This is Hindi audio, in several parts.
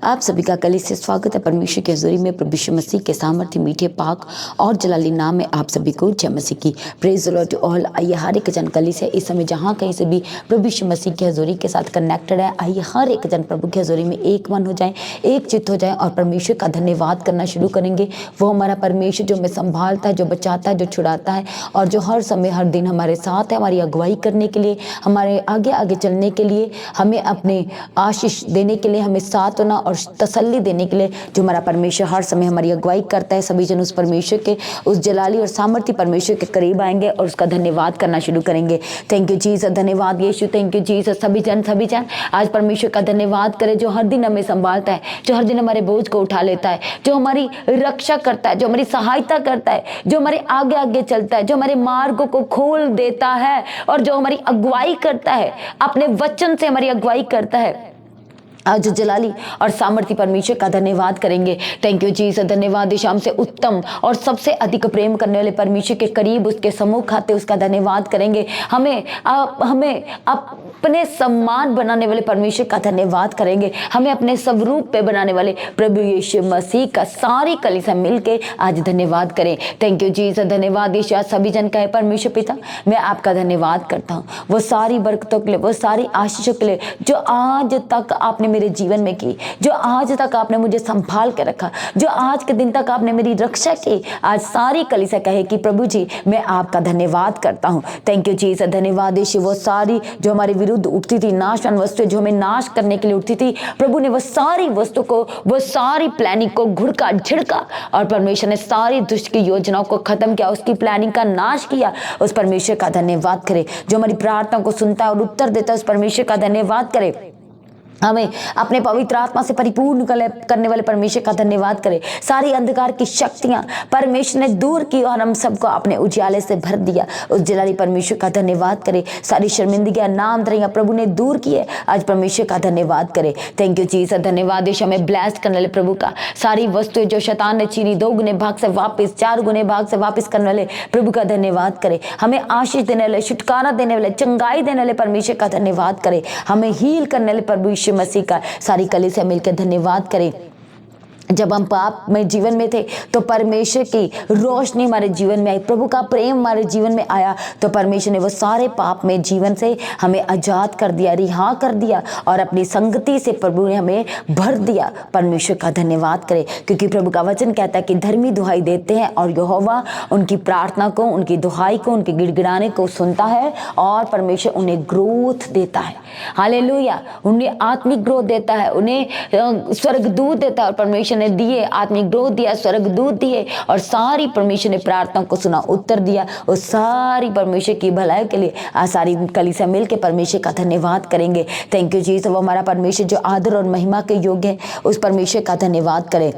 आप सभी का कली से स्वागत है परमेश्वर की हज़ूरी में। प्रभु यीशु मसीह के सामर्थ्य मीठे पाक और जलाली नाम में आप सभी को जय मसीह की। Praise the Lord to all. आइए हर एक जन कली से इस समय जहाँ कहीं से भी प्रभु यीशु मसीह की हज़ूरी के साथ कनेक्टेड है, आइए हर एक जन प्रभु की हज़ूरी में एक मन हो जाए, एक चित्त हो जाए और परमेश्वर का धन्यवाद करना शुरू करेंगे। वो हमारा परमेश्वर जो हमें संभालता है, जो बचाता है, जो छुड़ाता है और जो हर समय हर दिन हमारे साथ है, हमारी अगुवाई करने के लिए, हमारे आगे आगे चलने के लिए, हमें अपने आशीष देने के लिए, हमें साथ होना और तसल्ली देने के लिए जो हमारा परमेश्वर हर समय हमारी अगुवाई करता है। सभी जन उस परमेश्वर के, उस जलाली और सामर्थ्य परमेश्वर के करीब आएंगे और उसका धन्यवाद करना शुरू करेंगे। थैंक यू जीसस, धन्यवाद यीशु, थैंक यू जीसस। सभी जन आज परमेश्वर का धन्यवाद करें जो हर दिन हमें संभालता है, जो हर दिन हमारे बोझ को उठा लेता है, जो हमारी रक्षा करता है, जो हमारी सहायता करता है, जो हमारे आगे आगे चलता है, जो हमारे मार्गों को खोल देता है और जो हमारी अगुवाई करता है, अपने वचन से हमारी अगुवाई करता है। आज जलाली और सामर्थ्य परमेश्वर का धन्यवाद करेंगे। थैंक यू जीसस, धन्यवाद इस शाम से उत्तम और सबसे अधिक प्रेम करने वाले परमेश्वर के करीब उसके सम्मुख आते उसका धन्यवाद करेंगे। हमें अपने सम्मान बनाने वाले परमेश्वर का धन्यवाद करेंगे। हमें अपने स्वरूप पे बनाने वाले प्रभु यीशु मसीह का सारी कलीसिया मिलके आज धन्यवाद करें। थैंक यू जीसस, धन्यवाद यीशु। आज सभी जन कहे परमेश्वर पिता मैं आपका धन्यवाद करता हूँ वो सारी बरकतों के लिए, वो सारी आशीषों के लिए जो आज तक आपने मेरे जीवन में की, जो आज तक आपने मुझे संभाल के रखा, जो आज के दिन तक आपने मेरी रक्षा की। आज सारी कलीसिया कहे कि प्रभु जी मैं आपका धन्यवाद करता हूँ। थैंक यू जीसस, धन्यवाद यीशु। वो सारी जो हमारे विरुद्ध उठती थी, नाशवान वस्तु जो हमें नाश करने के लिए उठती थी, प्रभु ने वो सारी वस्तु को, वो सारी प्लानिंग को घुड़का झिड़का और परमेश्वर ने सारी दुष्ट की योजनाओं को खत्म किया, उसकी प्लानिंग का नाश किया। उस परमेश्वर का धन्यवाद करें जो हमारी प्रार्थना को सुनता है और उत्तर देता है। उस परमेश्वर का धन्यवाद करें। हमें अपने पवित्र आत्मा से परिपूर्ण करने वाले परमेश्वर का धन्यवाद करें। सारी अंधकार की शक्तियां परमेश्वर ने दूर की और हम सबको अपने उजियाले से भर दिया। उस जलाली परमेश्वर का धन्यवाद करें। सारी शर्मिंदगियां, नाम दरियां प्रभु ने दूर की है। आज परमेश्वर का धन्यवाद करें। थैंक यू जीसस, धन्यवाद देश हमें ब्लेस्ड करने वाले प्रभु का। सारी वस्तुएं जो शैतान ने छीनी 2 गुने भाग से वापस, 4 गुने भाग से वापस करने वाले प्रभु का धन्यवाद करें। हमें आशीष देने वाले, छुटकारा देने वाले, चंगाई देने वाले परमेश्वर का धन्यवाद करें। हमें हील करने वाले प्रभु यीशु मसीह का सारी कलीसिया मिलकर धन्यवाद करें। जब हम पाप में जीवन में थे तो परमेश्वर की रोशनी हमारे जीवन में आई, प्रभु का प्रेम हमारे जीवन में आया तो परमेश्वर ने वो सारे पाप में जीवन से हमें आजाद कर दिया, रिहा कर दिया और अपनी संगति से प्रभु ने हमें भर दिया। परमेश्वर का धन्यवाद करें क्योंकि प्रभु का वचन कहता है कि धर्मी दुहाई देते हैं और यहोवा उनकी प्रार्थना को, उनकी दुहाई को, उनके गिड़गिड़ाने को सुनता है और परमेश्वर उन्हें ग्रोथ देता है। हालेलुया। उन्हें आत्मिक ग्रोथ देता है, उन्हें स्वर्गदूत देता है और परमेश्वर ने दिए, आत्मिक ग्रोथ दिया, स्वर्गदूत दिए और सारी परमेश्वर ने प्रार्थना को सुना, उत्तर दिया। उस सारी परमेश्वर की भलाई के लिए आज सारी कलीसिया मिलकर परमेश्वर का धन्यवाद करेंगे। Thank you Jesus. वो हमारा परमेश्वर जो आदर और महिमा के योग्य है, उस परमेश्वर का धन्यवाद करें।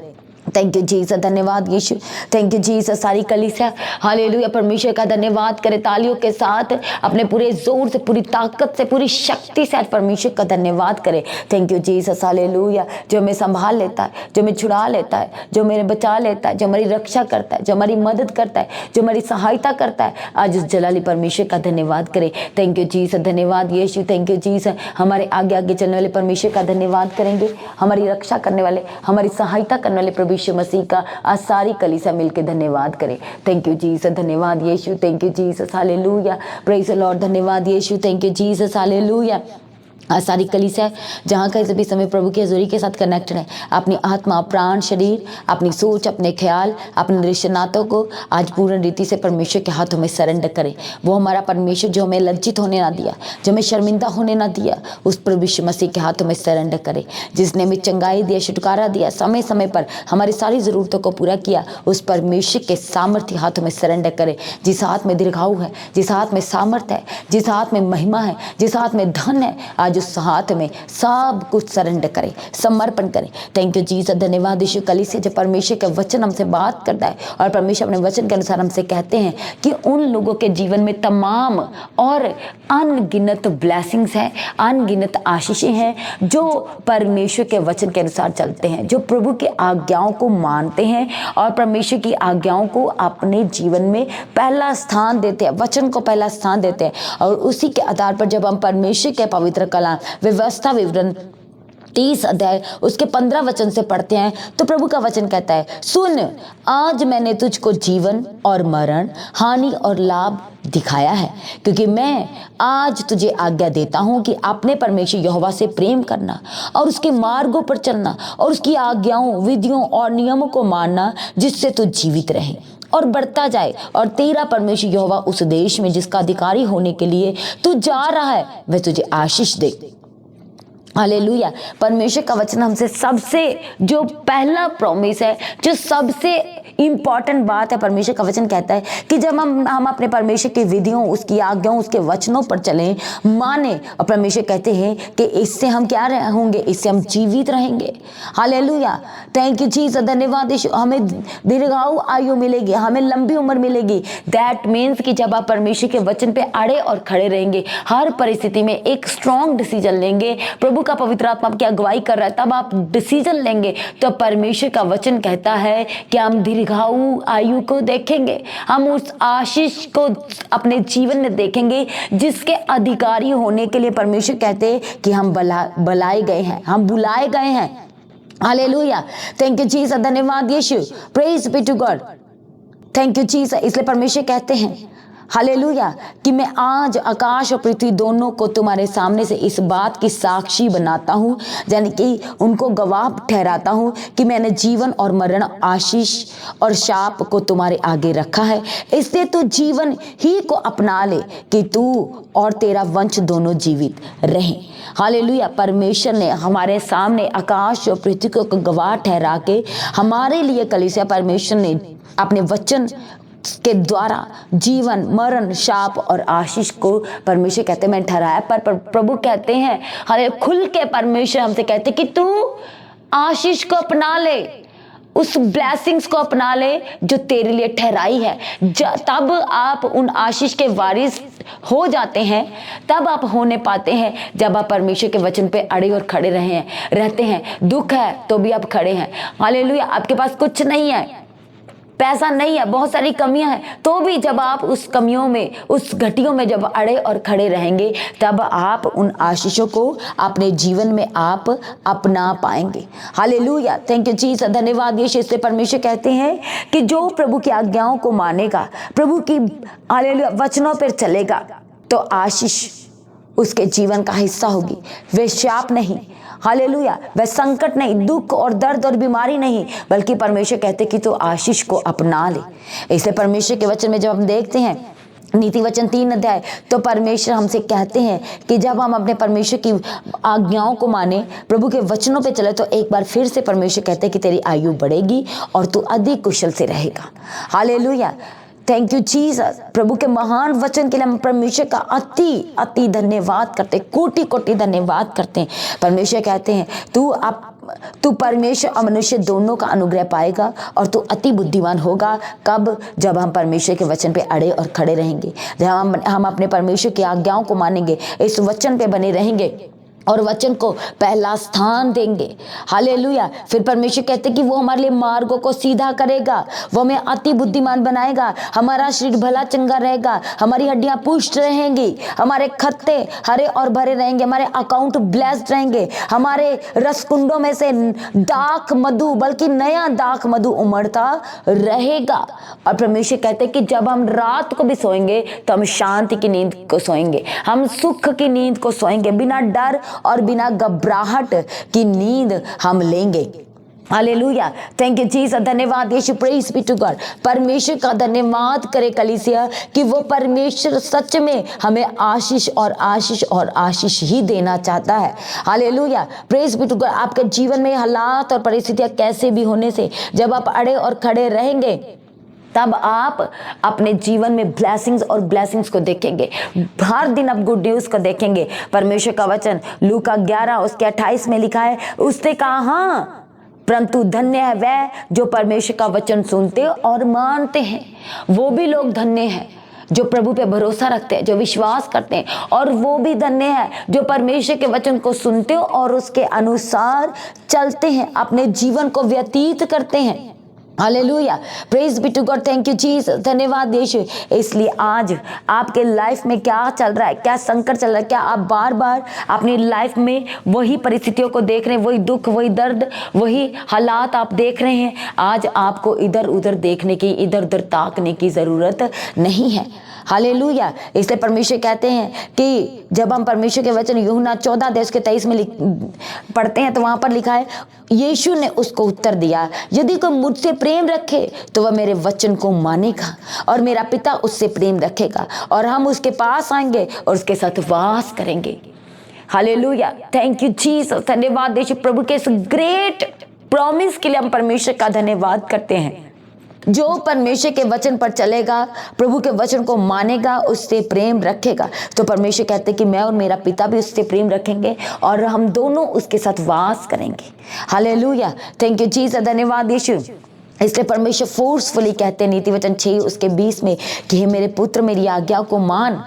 थैंक यू जीसस, धन्यवाद यीशु। Thank you Jesus. सारी कलीसिया हालेलुया परमेश्वर का धन्यवाद करे तालियों के साथ, अपने पूरे जोर से, पूरी ताकत से, पूरी शक्ति से आज परमेश्वर का धन्यवाद करे। Thank you Jesus, hallelujah. जो हमें संभाल लेता है, जो हमें छुड़ा लेता है, जो मेरे बचा लेता है, जो हमारी रक्षा करता है, जो हमारी मदद करता है, जो हमारी सहायता करता है, आज उस जलाली परमेश्वर का धन्यवाद करे। थैंक यू जीसस, धन्यवाद यीशु। Thank you Jesus. हमारे आगे आगे चलने वाले परमेश्वर का धन्यवाद करेंगे। हमारी रक्षा करने वाले, हमारी सहायता करने वाले प्रभु यीशु मसीह का आज सारी कलीसिया मिलकर धन्यवाद करें। थैंक यू जीसस, धन्यवाद यीशु। Thank you Jesus, hallelujah. Praise the Lord, धन्यवाद यीशु। Thank you Jesus, hallelujah. आज सारी कलीसिया जहाँ कहीं सभी समय प्रभु की हज़ूरी के साथ कनेक्टेड है, अपनी आत्मा, प्राण, शरीर, अपनी सोच, अपने ख्याल, अपने दृश्य नातों को आज पूर्ण रीति से परमेश्वर के हाथों में सरेंडर करें। वो हमारा परमेश्वर जो हमें लज्जित होने ना दिया, जो हमें शर्मिंदा होने ना दिया, उस प्रभु यीशु मसीह के हाथों में सरेंडर करें। जिसने हमें चंगाई दिया, छुटकारा दिया, समय समय पर हमारी सारी ज़रूरतों को पूरा किया, उस परमेश्वर के सामर्थ्य हाथों में सरेंडर करें। जिस हाथ में दीर्घायु है, जिस हाथ में सामर्थ्य है, जिस हाथ में महिमा है, जिस हाथ में धन है, आज उस हाथ में सब कुछ सरेंडर करें, समर्पण करें। थैंक यू जीसस, धन्यवाद यीशु। कलीसिया जब परमेश्वर का वचन हमसे बात करता है और परमेश्वर अपने वचन के अनुसार हमसे कहते हैं कि उन लोगों के जीवन में तमाम और अनगिनत ब्लेसिंग्स हैं, अनगिनत आशीषें हैं जो परमेश्वर के वचन के अनुसार चलते हैं, जो प्रभु की आज्ञाओं को मानते हैं और परमेश्वर की आज्ञाओं को अपने जीवन में पहला स्थान देते हैं, वचन को पहला स्थान देते हैं। और उसी के आधार पर जब हम परमेश्वर के पवित्र कलाम, व्यवस्था, विवरण 30 अध्याय उसके 15 वचन से पढ़ते हैं तो प्रभु का वचन कहता है, सुन, आज मैंने तुझको जीवन और मरण, हानि और लाभ दिखाया है, क्योंकि मैं आज तुझे आज्ञा देता हूं कि अपने परमेश्वर यहोवा से प्रेम करना और उसके मार्गों पर चलना और उसकी आज्ञाओं, विधियों और नियमों को मानना, जिससे तू जीवित रहे और बढ़ता जाए और तेरा परमेश्वर यहोवा उस देश में जिसका अधिकारी होने के लिए तू जा रहा है वह तुझे आशीष दे। हालेलुया। परमेश्वर का वचन हमसे सबसे जो पहला प्रॉमिस है, जो सबसे इंपॉर्टेंट बात है, परमेश्वर का वचन कहता है कि जब हम अपने परमेश्वर की विधियों, उसकी आज्ञाओं, उसके वचनों पर चलें, माने, और परमेश्वर कहते हैं कि इससे हम क्या होंगे, इससे हम जीवित रहेंगे। हालेलुया। Thank you Jesus. धन्यवाद यीशु। हमें दीर्घायु आयु मिलेगी, हमें लंबी उम्र मिलेगी। दैट मीन्स कि जब आप परमेश्वर के वचन पे अड़े और खड़े रहेंगे, हर परिस्थिति में एक स्ट्रॉन्ग डिसीजन लेंगे, प्रभु का पवित्र आत्मा आपकी अगुवाई कर रहा है, तब आप डिसीजन लेंगे, तो परमेश्वर का वचन कहता है कि हम दीर्घायु आयु को देखेंगे, हम उस आशीष को अपने जीवन में देखेंगे जिसके अधिकारी होने के लिए परमेश्वर कहते हैं कि हम बुलाए गए हैं, हम बुलाए गए हैं। हालेलुया। Thank you Jesus. धन्यवाद यीशु। Praise be to God. Thank you Jesus. इसलिए परमेश्वर कहते हैं हालेलुया कि मैं आज आकाश और पृथ्वी दोनों को तुम्हारे सामने से इस बात की साक्षी बनाता हूँ, यानी कि उनको गवाह ठहराता हूँ कि मैंने जीवन और मरण, आशीष और शाप को तुम्हारे आगे रखा है। इसलिए तू जीवन ही को अपना ले कि तू और तेरा वंश दोनों जीवित रहे। हालेलुया। परमेश्वर ने हमारे सामने आकाश और पृथ्वी को गवाह ठहरा के हमारे लिए कलीसिया परमेश्वर ने अपने वचन के द्वारा जीवन, मरण, शाप और आशीष को परमेश्वर कहते हैं मैं ठहराया। पर प्रभु कहते हैं, हरे खुल के परमेश्वर हमसे कहते कि तू आशीष को अपना ले, उस ब्लेसिंग्स को अपना ले जो तेरे लिए ठहराई है। तब आप उन आशीष के वारिस हो जाते हैं, तब आप होने पाते हैं जब आप परमेश्वर के वचन पे अड़े और खड़े रहते हैं। दुख है तो भी आप खड़े हैं। हालेलुया। आपके पास कुछ नहीं है, पैसा नहीं है, बहुत सारी कमियां हैं, तो भी जब आप उस कमियों में, उस घटियों में जब अड़े और खड़े रहेंगे, तब आप उन आशीषों को अपने जीवन में आप अपना पाएंगे। हालेलुया। Thank you Jesus. धन्यवाद यीशु। इसलिए परमेश्वर कहते हैं कि जो प्रभु की आज्ञाओं को मानेगा, प्रभु की हालेलुया वचनों पर चलेगा, तो आशीष उसके जीवन का हिस्सा होगी। वे शाप नहीं, हालेलुया, वह संकट नहीं, दुख और दर्द और बीमारी नहीं, बल्कि परमेश्वर कहते कि तो आशीष को अपना ले। इसलिए परमेश्वर के वचन में जब हम देखते हैं नीति वचन 3 अध्याय, तो परमेश्वर हमसे कहते हैं कि जब हम अपने परमेश्वर की आज्ञाओं को माने, प्रभु के वचनों पे चले, तो एक बार फिर से परमेश्वर कहते हैं कि तेरी आयु बढ़ेगी और तू अधिक कुशल से रहेगा। हालेलुया। Thank you Jesus. प्रभु के महान वचन के लिए हम परमेश्वर का अति अति धन्यवाद करते हैं, कोटि कोटि धन्यवाद करते हैं। परमेश्वर कहते हैं तू परमेश्वर और मनुष्य दोनों का अनुग्रह पाएगा और तू अति बुद्धिमान होगा। कब? जब हम परमेश्वर के वचन पे अड़े और खड़े रहेंगे, जब हम अपने परमेश्वर की आज्ञाओं को मानेंगे, इस वचन पे बने रहेंगे और वचन को पहला स्थान देंगे। हालेलुया। फिर परमेश्वर कहते कि वो हमारे लिए मार्गों को सीधा करेगा, वो हमें अति बुद्धिमान बनाएगा, हमारा शरीर भला चंगा रहेगा, हमारी हड्डियां पुष्ट रहेंगी, हमारे खत्ते हरे और भरे रहेंगे, हमारे अकाउंट ब्लेस्ड रहेंगे, हमारे रसकुंडों में से दाख मधु, बल्कि नया दाख मधु उमड़ता रहेगा। और परमेश्वर कहते कि जब हम रात को भी सोएंगे तो हम शांति की नींद को सोएंगे, हम सुख की नींद को सोएंगे, बिना डर और बिना घबराहट की नींद हम लेंगे। हालेलुया। Thank you Jesus. धन्यवाद यीशु। Praise be to God. परमेश्वर का धन्यवाद करे कलीसिया कि वो परमेश्वर सच में हमें आशीष और आशीष और आशीष ही देना चाहता है। Hallelujah. Praise be to God. आपके जीवन में हालात और परिस्थितियां कैसे भी होने से जब आप अड़े और खड़े रहेंगे, तब आप अपने जीवन में ब्लेसिंग्स और ब्लेसिंग्स को देखेंगे। हर दिन आप गुड न्यूज को देखेंगे। परमेश्वर का वचन लूका 11 उसके 28 में लिखा है, उसने कहा हाँ, परंतु धन्य है वह जो परमेश्वर का वचन सुनते और मानते हैं। वो भी लोग धन्य हैं जो प्रभु पे भरोसा रखते हैं, जो विश्वास करते हैं, और वो भी धन्य है जो परमेश्वर के वचन को सुनते हो और उसके अनुसार चलते हैं, अपने जीवन को व्यतीत करते हैं। Hallelujah, praise be to God, thank you Jesus, धन्यवाद यीशु। इसलिए आज आपके लाइफ में क्या चल रहा है, क्या संकट चल रहा है, क्या आप बार बार अपनी लाइफ में वही परिस्थितियों को देख रहे हैं, वही दुख, वही दर्द, वही हालात आप देख रहे हैं। आज आपको इधर उधर देखने की, इधर उधर ताकने की जरूरत नहीं है। हालेलुया, इसलिए परमेश्वर कहते हैं कि जब हम परमेश्वर के वचन यूहन्ना 14:23 में पढ़ते हैं तो वहां पर लिखा है, यीशु ने उसको उत्तर दिया, यदि कोई मुझसे प्रेम रखे तो वह मेरे वचन को मानेगा और मेरा पिता उससे प्रेम रखेगा और हम उसके पास आएंगे और उसके साथ वास करेंगे। हालेलुया, थैंक यू जीसस, धन्यवाद यीशु। प्रभु के इस ग्रेट प्रॉमिस के लिए हम परमेश्वर का धन्यवाद करते हैं। जो परमेश्वर के वचन पर चलेगा, प्रभु के वचन को मानेगा, उससे प्रेम रखेगा, तो परमेश्वर कहते हैं कि मैं और मेरा पिता भी उससे प्रेम रखेंगे और हम दोनों उसके साथ वास करेंगे। हालेलुया, थैंक यू जीसस, धन्यवाद यीशु। इसलिए परमेश्वर फोर्सफुली कहते हैं नीति वचन 6:20 में कि हे मेरे पुत्र मेरी आज्ञा को मान,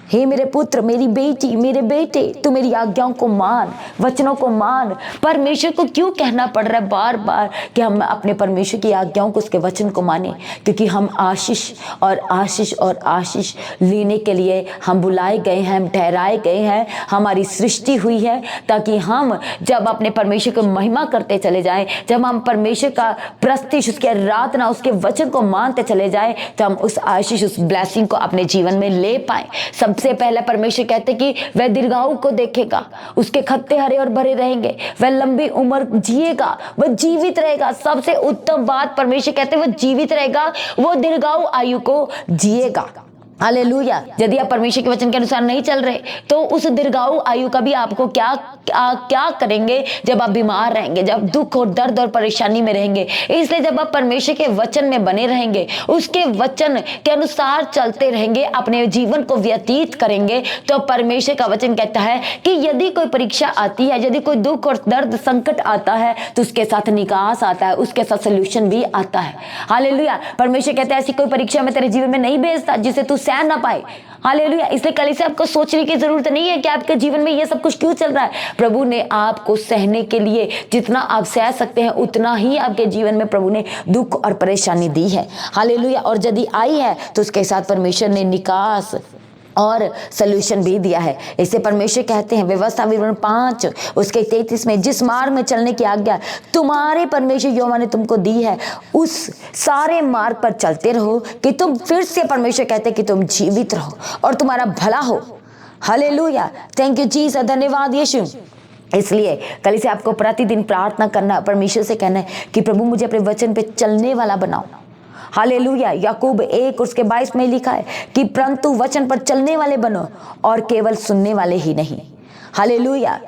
हे मेरे पुत्र, मेरी बेटी, मेरे बेटे, तू मेरी आज्ञाओं को मान, वचनों को मान। परमेश्वर को क्यों कहना पड़ रहा है बार बार कि हम अपने परमेश्वर की आज्ञाओं को, उसके वचन को माने? क्योंकि हम आशीष और आशीष और आशीष लेने के लिए हम बुलाए गए हैं, हम ठहराए गए हैं, हमारी सृष्टि हुई है ताकि हम जब अपने परमेश्वर को महिमा करते चले जाएं, जब हम परमेश्वर का प्रस्तिश, उसकी आराधना, उसके वचन को मानते चले जाएं, तो हम उस आशीष, उस ब्लेसिंग को अपने जीवन में ले पाए। सबसे पहले परमेश्वर कहते कि वह दीर्घायु को देखेगा, उसके खत्ते हरे और भरे रहेंगे, वह लंबी उम्र जिएगा, वह जीवित रहेगा। सबसे उत्तम बात परमेश्वर कहते वह जीवित रहेगा, वो दीर्घायु आयु को जिएगा। हालेलुया, यदि आप परमेश्वर के वचन के अनुसार नहीं चल रहे तो उस दीर्घायु आयु का भी आपको क्या करेंगे जब आप बीमार रहेंगे, जब दुख और दर्द और परेशानी में रहेंगे। इसलिए जब आप परमेश्वर के वचन में बने रहेंगे, उसके वचन के अनुसार चलते रहेंगे, अपने जीवन को व्यतीत करेंगे, तो परमेश्वर का वचन कहता है कि यदि कोई परीक्षा आती है, यदि कोई दुख और दर्द संकट आता है, तो उसके साथ निकास आता है, उसके साथ सोल्यूशन भी आता है। हालेलुया, परमेश्वर कहता है ऐसी कोई परीक्षा मैं तेरे जीवन में नहीं भेजता जिसे तू सह ना पाए। हालेलुया, इसलिए कल से आपको सोचने की जरूरत नहीं है कि आपके जीवन में ये सब कुछ क्यों चल रहा है। प्रभु ने आपको सहने के लिए, जितना आप सह सकते हैं उतना ही आपके जीवन में प्रभु ने दुख और परेशानी दी है। हालेलुया, और यदि आई है तो उसके साथ परमेश्वर ने निकास और सल्यूशन भी दिया है। इसे परमेश्वर कहते हैं व्यवस्था विवरण 5 उसके 33 में, जिस मार्ग में चलने की आज्ञा तुम्हारे परमेश्वर यहोवा ने तुमको दी है, उस सारे मार्ग पर चलते रहो कि तुम, फिर से परमेश्वर कहते हैं कि तुम जीवित रहो और तुम्हारा भला हो। हालेलुया, थैंक यू जीसस, धन्यवाद यीशु। इसलिए कल से आपको प्रतिदिन प्रार्थना करना, परमेश्वर से कहना है कि प्रभु मुझे अपने वचन पे चलने वाला बनाओ। हालेलुया, याकूब 1 उसके 22 में लिखा है कि परंतु वचन पर चलने वाले बनो और केवल सुनने वाले ही नहीं। हालेलुया,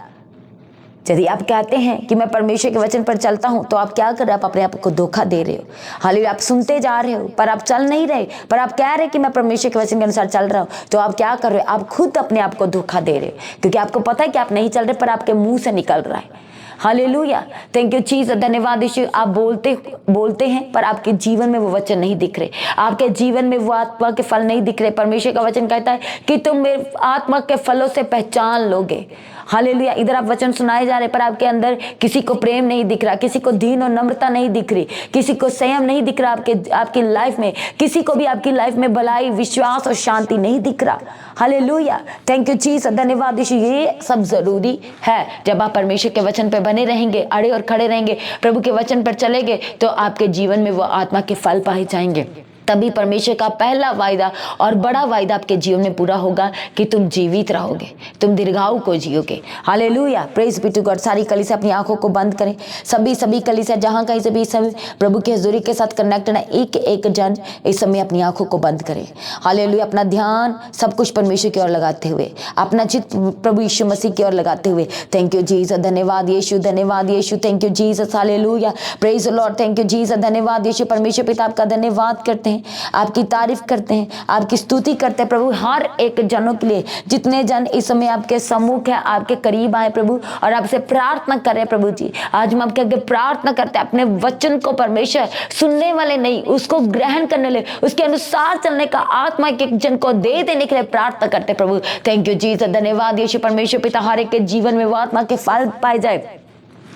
यदि आप कहते हैं कि मैं परमेश्वर के वचन पर चलता हूं, तो आप क्या कर रहे हो? आप अपने आप को धोखा दे रहे हो। हालेलुया, आप सुनते जा रहे हो पर आप चल नहीं रहे, पर आप कह रहे कि मैं परमेश्वर के वचन के अनुसार चल रहा हूं, तो आप क्या कर रहे हो? आप खुद अपने आप को धोखा दे रहे हो, क्योंकि आपको पता है कि आप नहीं चल रहे, पर आपके मुंह से निकल रहा है। हालेलुया, थैंक यू जीसस, धन्यवाद यीशु। आप बोलते हैं पर आपके जीवन में वो वचन नहीं दिख रहे, आपके जीवन में वो आत्मा के फल नहीं दिख रहे। परमेश्वर का वचन कहता है कि तुम मेरे आत्मा के फलों से पहचान लोगे। हालेलुया, इधर आप वचन सुनाए जा रहे पर आपके अंदर किसी को प्रेम नहीं दिख रहा, किसी को दीन और नम्रता नहीं दिख रही, किसी को संयम नहीं दिख रहा आपकी लाइफ में, किसी को भी आपकी लाइफ में भलाई, विश्वास और शांति नहीं दिख रहा। हालेलुया, थैंक यू जीसस, धन्यवाद यीशु। ये सब जरूरी है। जब आप परमेश्वर के वचन पे बने रहेंगे, अड़े और खड़े रहेंगे, प्रभु के वचन पर चलेंगे, तो आपके जीवन में वो आत्मा के फल पाए जाएंगे। तभी परमेश्वर का पहला वायदा और बड़ा वायदा आपके जीवन में पूरा होगा कि तुम जीवित रहोगे, तुम दीर्घायु को जियोगे। Hallelujah, praise be to God. सारी कलीसिया अपनी आंखों को बंद करें, सभी कलीसिया जहां कहीं से भी इस समय प्रभु की हजूरी के साथ कनेक्टेड है, एक जन इस समय अपनी आंखों को बंद करें। हालेलुया, अपना ध्यान सब कुछ परमेश्वर की ओर लगाते हुए, अपना चित्त प्रभु यीशु मसीह की ओर लगाते हुए। थैंक यू जीसस, धन्यवाद यीशु, धन्यवाद यीशु, thank you Jesus. Hallelujah, praise the Lord, thank you Jesus, धन्यवाद यीशु। परमेश्वर पिता आपका धन्यवाद करते हैं, आपकी तारीफ करते हैं, आपकी स्तुति करते हैं प्रभु, हर एक जनों के लिए, जितने जन इस समय आपके सम्मुख है, आपके करीब आए प्रभु, और आपसे प्रार्थना कर रहे हैं प्रभु जी। आज हम आपके आगे प्रार्थना करते हैं, अपने वचन को परमेश्वर सुनने वाले नहीं, उसको ग्रहण करने ले, उसके अनुसार चलने का आत्मा एक जन को दे देने के लिए प्रार्थना करते हैं प्रभु। थैंक यू जीसस, धन्यवाद यीशु। परमेश्वर पिता हर एक के जीवन में वो आत्मा के फल पाए जाए,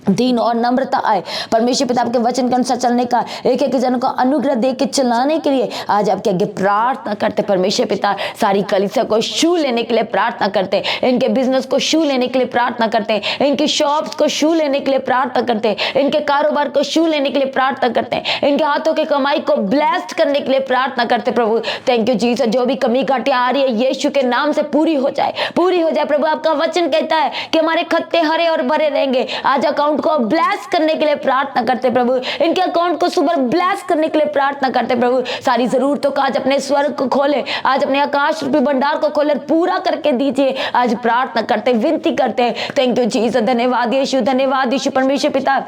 दीन और नम्रता आए। परमेश्वर पिता आपके वचन के अनुसार चलने का, एक एक जन को अनुग्रह दे के चलाने के लिए आज आपके आगे प्रार्थना करते। परमेश्वर पिता सारी कलीसिया को छू लेने के लिए प्रार्थना करते, इनके बिजनेस को छू लेने के लिए प्रार्थना करते, इनकी शॉप्स को छू लेने के लिए प्रार्थना करते, इनके कारोबार को छू लेने के लिए प्रार्थना करते, इनके हाथों की कमाई को ब्लेस्ड करने के लिए प्रार्थना करते। प्रभु थैंक यू जीसस, जो भी कमी घाटियां आ रही है यीशु के नाम से पूरी हो जाए, पूरी हो जाए। प्रभु आपका वचन कहता है कि हमारे खत्ते हरे और भरे रहेंगे। आज अकाउंट को ब्लेस करने के लिए प्रार्थना करते प्रभु, इनके अकाउंट को सुबह ब्लेस करने के लिए प्रार्थना करते प्रभु। सारी जरूरतों का आज अपने स्वर्ग को खोले, आज अपने आकाश रूपी भंडार को खोले, पूरा करके दीजिए। आज प्रार्थना करते, विनती करते। थैंक यू जीसस, धन्यवाद यीशु, धन्यवाद यीशु। परमेश्वर पिता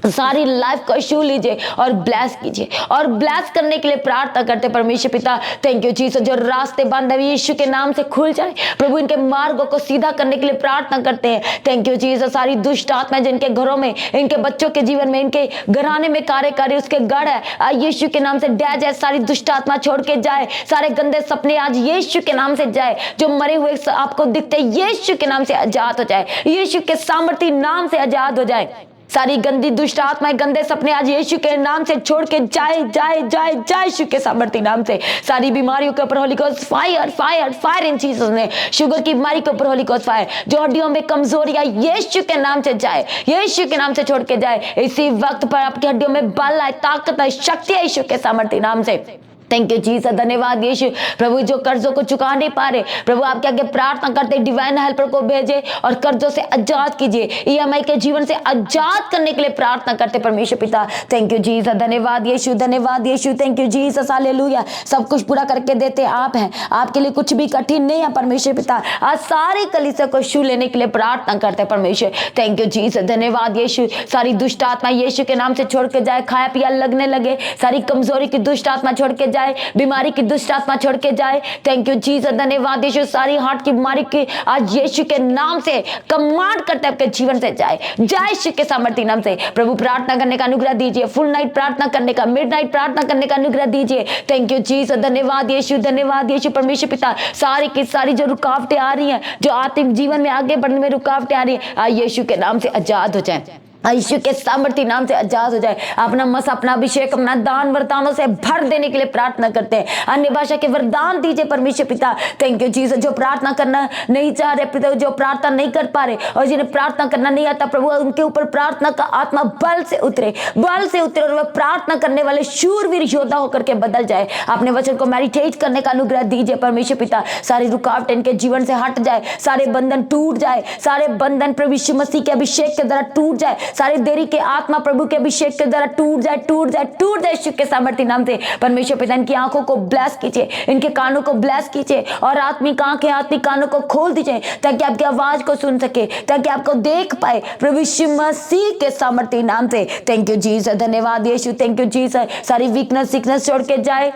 सारी लाइफ को छू लीजिए और ब्लेस कीजिए, और ब्लेस करने के लिए प्रार्थना करते परमेश्वर पिता। थैंक यू जीसस, जो रास्ते बंद है यीशु के नाम से खुल जाए प्रभु, इनके मार्गों को सीधा करने के लिए प्रार्थना करते हैं। थैंक यू जीसस, सारी दुष्ट आत्माएं जिनके घरों में, इनके बच्चों के जीवन में, इनके घराने में कार्यकारी उसके गढ़ है, यीशु के नाम से डह जाए। सारी दुष्ट आत्मा छोड़ के जाए, सारे गंदे सपने आज यीशु के नाम से जाए। जो मरे हुए आपको दिखते यीशु के नाम से आजाद हो जाए, यीशु के सामर्थी नाम से आजाद हो जाए। सारी गंदी दुष्ट आत्माएं, गंदे सपने आज यीशु के नाम से छोड़ के जाए जाए जाए जाए यीशु के सामर्थ्य नाम से। सारी बीमारियों के ऊपर Holi ghost fire fire fire in Jesus ने। शुगर की बीमारी के ऊपर होली गोस्ट फायर, जो हड्डियों में कमजोरी है यीशु के नाम से जाए, यीशु के नाम से छोड़ के जाए। इसी वक्त पर आपकी हड्डियों में बल आए, ताकत आए, शक्ति है यीशु के सामर्थ्य नाम से। थैंक यू जीसस, धन्यवाद यीशु। प्रभु जो कर्जों को चुका नहीं पा रहे प्रभु आपके आगे प्रार्थना करते, डिवाइन हेल्पर को भेजे और कर्जों से आजाद कीजिए, ईएमआई के जीवन से आजाद करने के लिए प्रार्थना करते परमेश्वर पिता। थैंक यू जीसस, धन्यवाद यीशु, धन्यवाद यीशु। Thank you Jesus, hallelujah. सब कुछ पूरा करके देते आप हैं, आपके लिए कुछ भी कठिन नहीं है परमेश्वर पिता। आज सारी कलीसिया को छू लेने के लिए प्रार्थना करते परमेश्वर। थैंक यू जीसस, धन्यवाद यीशु। सारी दुष्ट आत्मा यीशु के नाम से छोड़ के जाए, खाया पिया लगने लगे, सारी कमजोरी की दुष्ट आत्मा छोड़ के जाए, बीमारी की दुष्ट आत्मा छोड़ के जाए। थैंक यू जीसस, धन्यवाद यीशु। सारी हार्ट की बीमारी की आज यीशु के नाम से कमांड करते आपके जीवन से जाए, जाए यीशु के सामर्थ्य नाम से। प्रभु प्रार्थना करने का अनुग्रह दीजिए, फुल नाइट प्रार्थना करने का, मिडनाइट प्रार्थना करने का अनुग्रह दीजिए। थैंक यू जीसस, धन्यवाद यीशु, धन्यवाद यीशु। परमेश्वर पिता सारी की सारी जो रुकावटें आ रही हैं, जो आत्मिक जीवन में आगे बढ़ने में रुकावटें आ रही हैं, यीशु के नाम से आजाद हो जाए, यीशु के सामर्थ्य नाम से आजाद हो जाए। अपना मस, अपना अभिषेक, अपना दान वरदानों से भर देने के लिए प्रार्थना करते हैं। अन्य भाषा के वरदान दीजिए परमेश्वर पिता। थैंक यू जीसस, जो प्रार्थना करना नहीं चाह रहे पिता, जो प्रार्थना नहीं कर पा रहे और जिन्हें प्रार्थना करना नहीं आता प्रभु, उनके ऊपर प्रार्थना का आत्मा बल से उतरे, बल से उतरे, और वह प्रार्थना करने वाले शूरवीर योद्धा होकर के बदल जाए। अपने वचन को मेडिटेट करने का अनुग्रह दीजिए परमेश्वर पिता। सारी रुकावट इनके जीवन से हट जाए, सारे बंधन टूट जाए, सारे बंधन प्रभु यीशु मसीह के अभिषेक के द्वारा टूट जाए, सारी देरी के आत्मा प्रभु के अभिषेक के द्वारा टूट जाए, टूट जाए, टूट जाए यीशु के सामर्थ्य नाम से। परमेश्वर पिता इनकी आंखों को ब्लेस कीजिए, इनके कानों को ब्लेस कीजिए, और आत्मिक आंखें, आत्मिक कानों को खोल दीजिए, ताकि आपकी आवाज को सुन सके, ताकि आपको देख पाए प्रभु यीशु मसीह के सामर्थ्य नाम से। थैंक यू जीसस, धन्यवाद यीशु। थैंक यू जीसस, सारी वीकनेस, सिकनेस छोड़ के जाए,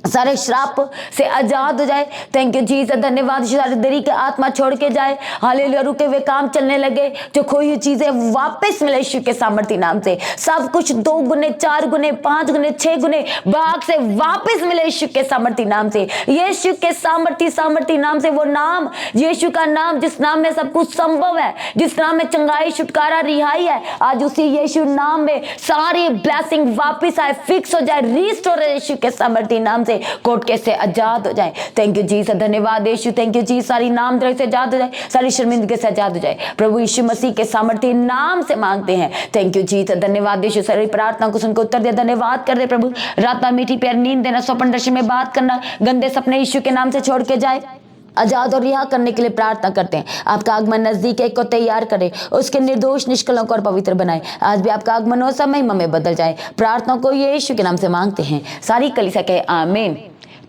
सारे श्राप से आजाद हो जाए। थैंक यू जीसस, धन्यवाद। सारी देरी के आत्मा छोड़ के जाए, हालेलुया। रुके हुए काम चलने लगे, जो खोई हुई चीजें वापस मिले यीशु के सामर्थ्य नाम से। सब कुछ 2 गुने, 4 गुने, 5 गुने, 6 गुने भाग से वापस मिले यीशु के सामर्थ्य नाम से। यीशु के सामर्थ्य नाम से, वो नाम, यीशु का नाम, जिस नाम में सब कुछ संभव है, जिस नाम में चंगाई, छुटकारा, रिहाई है, आज उसी यीशु नाम में सारी ब्लेसिंग वापस आए, फिक्स हो जाए, रिस्टोर है यीशु के सामर्थ्य नाम से। कोर्ट केस से आजाद हो जाए। थैंक यू जीसस, धन्यवाद यीशु। थैंक यू जी, सारी नामधराई से आजाद हो जाए, सारी शर्मिंदगी से आजाद हो जाए, प्रभु यीशु मसीह के सामर्थ्य नाम से मांगते हैं। थैंक यू जीसस, धन्यवाद यीशु। सारी प्रार्थना को सुनकर उत्तर दे, धन्यवाद कर दे प्रभु। रात में मीठी प्यारी नींद देना, स्वप्न दर्शन में बात करना, गंदे सपने यीशु के नाम से छोड़ के जाए, आजाद और रिहा करने के लिए प्रार्थना करते हैं। आपका आगमन नजदीक है, को तैयार करे, उसके निर्दोष, निष्कलंक और पवित्र बनाए। आज भी आपका आगमन हो, समय में बदल जाए। प्रार्थना को यीशु के नाम से मांगते हैं, सारी कलीसिया कहे आमीन।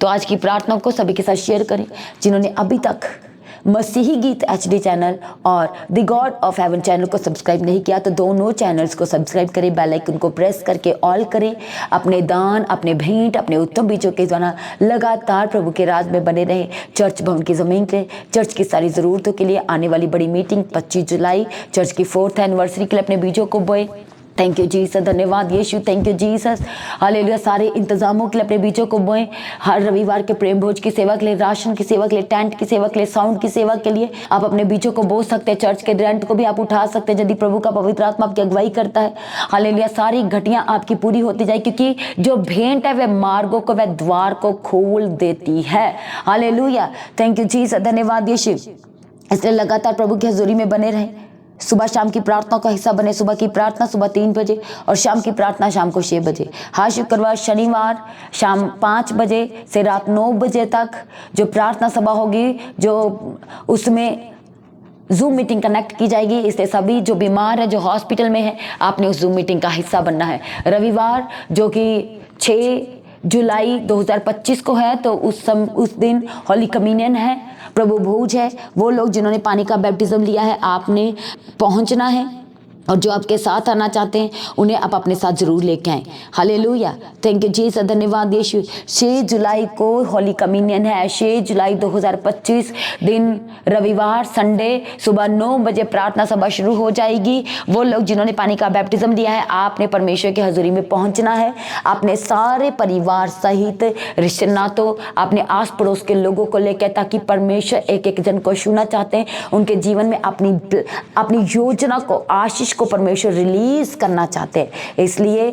तो आज की प्रार्थना को सभी के साथ शेयर करें, जिन्होंने अभी तक मसीही गीत HD चैनल और the God of haven channel को सब्सक्राइब नहीं किया, तो दोनों चैनल्स को सब्सक्राइब करें, बेल आइकन को प्रेस करके ऑल करें। अपने दान, अपने भेंट, अपने उत्तम बीजों के द्वारा लगातार प्रभु के राज में बने रहें। चर्च भवन की ज़मीन के, चर्च की सारी ज़रूरतों के लिए, आने वाली बड़ी मीटिंग 25 जुलाई, चर्च की 4th एनिवर्सरी के लिए अपने बीजों को बोए। थैंक यू जीसस, धन्यवाद यीशु, थैंक यू जीसस, हालेलुया। सारे इंतजामों के लिए अपने बीजों को बोएं। हर रविवार के प्रेम भोज की सेवा के लिए, राशन की सेवा के लिए, टेंट की सेवा के लिए, साउंड की सेवा के लिए आप अपने बीजों को बो सकते हैं। चर्च के रेंट को भी आप उठा सकते हैं यदि प्रभु का पवित्र आत्मा आपकी अगुवाई करता है। हालेलुया, सारी घटियां आपकी पूरी होती जाए, क्योंकि जो भेंट है वह मार्गों को, वह द्वार को खोल देती है। हालेलुया, थैंक यू जीसस, धन्यवाद यीशु। इसलिए लगातार प्रभु की हजूरी में बने रहें। सुबह शाम की प्रार्थना का हिस्सा बने। सुबह की प्रार्थना सुबह 3 बजे और शाम की प्रार्थना शाम को 6 बजे। हर शुक्रवार शनिवार शाम 5 बजे से रात 9 बजे तक जो प्रार्थना सभा होगी, जो उसमें जूम मीटिंग कनेक्ट की जाएगी। इससे सभी जो बीमार है, जो हॉस्पिटल में है, आपने उस जूम मीटिंग का हिस्सा बनना है। रविवार जो कि 6 जुलाई 2025 को है, तो उस दिन होली कम्युनियन है, प्रभु भोज है। वो लोग जिन्होंने पानी का बैप्टिज्म लिया है, आपने पहुंचना है, और जो आपके साथ आना चाहते हैं उन्हें आप अपने साथ जरूर लेके आएं। हालेलुया, थैंक यू जीसस, धन्यवाद यीशु। 6 जुलाई को होली कम्युनियन है। 6 जुलाई 2025 दिन रविवार संडे सुबह 9 बजे प्रार्थना सभा शुरू हो जाएगी। वो लोग जिन्होंने पानी का बैप्टिज्म लिया है, आपने परमेश्वर की हजूरी में पहुंचना है। अपने सारे परिवार सहित, रिश्ते नातों, अपने आस पड़ोस के लोगों को लेकर, ताकि परमेश्वर एक एक जन को छूना चाहते हैं। उनके जीवन में अपनी योजना को, आशीष को परमेश्वर रिलीज करना चाहते हैं। इसलिए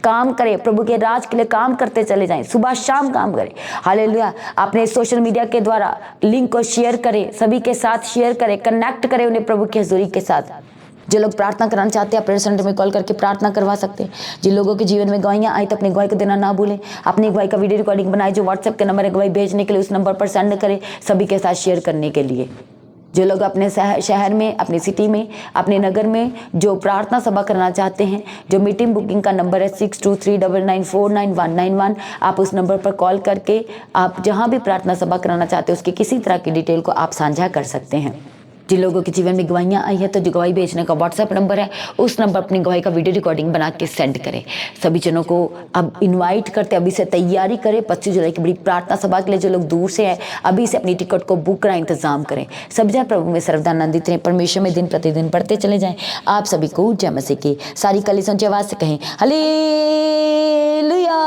काम करें, प्रभु के राज के लिए काम करते चले जाएं, सुबह शाम काम करें। हालेलुया, अपने सोशल मीडिया के द्वारा लिंक को शेयर करें, सभी के साथ शेयर करें, कनेक्ट करें उन्हें प्रभु की हजूरी के साथ। जो लोग प्रार्थना कराना चाहते हैं अपने सेंटर में कॉल करके प्रार्थना करवा सकते हैं। जिन लोगों के जीवन में गवाहियाँ आई तो अपनी गवाही को देना ना भूलें। अपनी गवाही का वीडियो रिकॉर्डिंग बनाए, जो व्हाट्सएप के नंबर है गवाही भेजने के लिए, उस नंबर पर सेंड करें, सभी के साथ शेयर करने के लिए। जो लोग अपने शहर में, अपनी सिटी में, अपने नगर में जो प्रार्थना सभा करना चाहते हैं, जो मीटिंग बुकिंग का नंबर है 6239949191, आप उस नंबर पर कॉल करके आप जहां भी प्रार्थना सभा कराना चाहते हैं उसकी किसी तरह की डिटेल को आप साझा कर सकते हैं। जिन लोगों के जीवन में गवाहियाँ आई है, तो जो गवाही भेजने का व्हाट्सएप नंबर है, उस नंबर अपनी गवाही का वीडियो रिकॉर्डिंग बना के सेंड करें। सभी जनों को अब इनवाइट करते, अभी से तैयारी करें 25 जुलाई की बड़ी प्रार्थना सभा के लिए। जो लोग दूर से हैं, अभी से अपनी टिकट को बुक करा, इंतजाम करें। सब जन प्रभु में सर्वदानंदित रहें, परमेश्वर में दिन प्रतिदिन बढ़ते चले जाएं। आप सभी को जय मसीह की। सारी कलीसिया ऊंची आवाज से कहें हालेलुया।